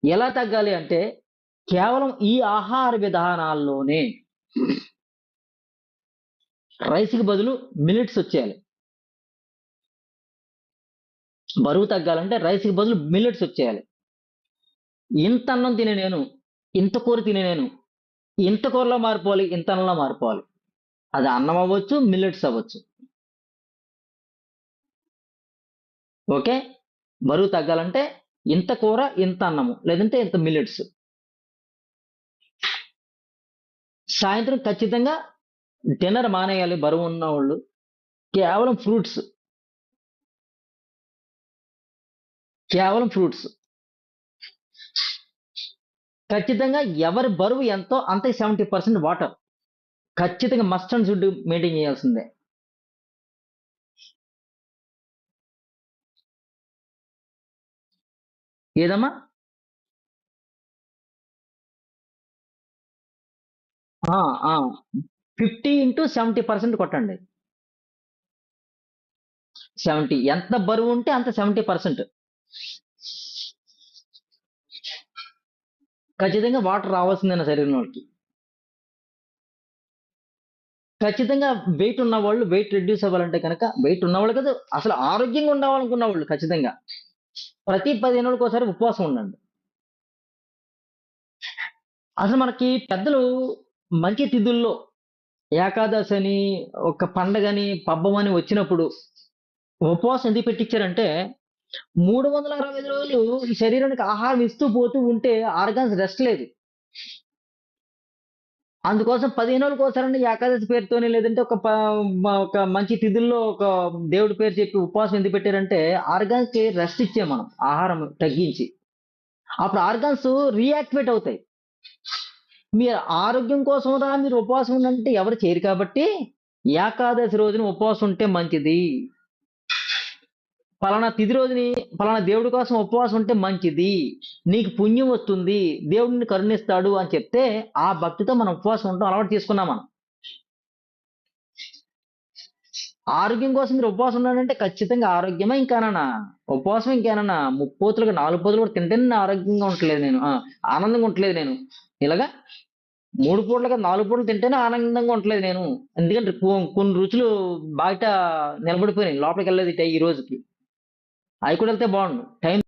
ఎలా తగ్గాలి అంటే కేవలం ఈ ఆహార విధానాల్లోనే రైస్‌కి బదులు మిల్లెట్స్ వచ్చేయాలి. బరువు తగ్గాలంటే రైస్‌కి బదులు మిల్లెట్స్ వచ్చేయాలి. ఇంత అన్నం తినే నేను, ఇంత కూర తినే నేను, ఇంత కూరలో మారిపోవాలి, ఇంత అన్నంలో మారిపోవాలి. అది అన్నం అవ్వచ్చు, మిల్లెట్స్ అవ్వచ్చు. ఓకే. బరువు తగ్గాలంటే ఇంత కూర, ఇంత అన్నము. లేదంటే ఇంత మిల్లెట్స్. సాయంత్రం ఖచ్చితంగా డిన్నర్ మానేయాలి బరువున్నోళ్ళు. కేవలం ఫ్రూట్స్. కేవలం ఫ్రూట్స్. ఖచ్చితంగా ఎవరి బరువు ఎంతో అంతే 70% వాటర్. ఖచ్చితంగా మస్ట్ అండ్ షుడ్ మెయింటైన్ చేయాల్సిందే. ఏదమ్మా? ఆ! ఆ! 50/70% కొట్టండి. 70 ఎంత బరువుంటే అంత 70%. ఖచ్చితంగా వాటర్ రావాల్సిందే నా శరీరంలోకి. ఖచ్చితంగా వెయిట్ ఉన్నవాళ్ళు వెయిట్ రెడ్యూస్ అవ్వాలంటే గనక వెయిట్ ఉన్నవాళ్ళు కాదు, అసలు ఆరోగ్యంగా ఉండాలనుకున్న వాళ్ళు ఖచ్చితంగా. ప్రతి 15 రోజులకోసారి ఉపవాసం ఉండండి. అసలు మనకి పెద్దలు మంచి తిథుల్లో ఏకాదశని, ఒక పండగని, పబ్బమని వచ్చినప్పుడు ఉపవాసం ఎందుకు పెట్టించారంటే 365 రోజులు ఈ శరీరానికి ఆహారం ఇస్తూ పోతూ ఉంటే ఆర్గాన్స్ రెస్ట్ లేదు. అందుకోసం 15 రోజులకోసారన్నా ఏకాదశి పేరుతోని లేదంటే ఒక మంచి తిథుల్లో ఒక దేవుడి పేరు చెప్పి ఉపవాసం ఎందుకు పెట్టారంటే ఆర్గాన్స్‌కి రెస్ట్ ఇచ్చాం మనం ఆహారం తగ్గించి. అప్పుడు ఆర్గాన్స్ రీయాక్టివేట్ అవుతాయి. మీరు ఆరోగ్యం కోసం మీరు ఉపవాసం ఉండంటే ఎవరు చేయరు కాబట్టి ఏకాదశి రోజున ఉపవాసం ఉంటే మంచిది. పలానా తిథి రోజుని పలానా దేవుడి కోసం ఉపవాసం ఉంటే మంచిది. నీకు పుణ్యం వస్తుంది. దేవుడు నిన్ను కరుణిస్తాడు అని చెప్తే ఆ భక్తితో మనం ఉపవాసం ఉండటం అలవాటు చేసుకున్నాం మనం. ఆరోగ్యం కోసం మీరు ఉపవాసం ఉన్నారంటే ఖచ్చితంగా ఆరోగ్యమా ఇంకానా? ఉపవాసం ఇంకేనన్నా ముప్పొద్దులుగా 4 పూటలు కూడా తింటేనే నేను ఆరోగ్యంగా ఉండట్లేదు నేను. ఆనందంగా ఉండట్లేదు నేను. ఇలాగా 3 పూటలు కాదు 4 పూటలు తింటేనే ఆనందంగా ఉండట్లేదు నేను. ఎందుకంటే కొన్ని రుచులు బయట నిలబడిపోయినాయి. లోపలికెళ్ళలేదు ఈ రోజుకి. అయి కూడా ఎళ్తే బావుండు. టైం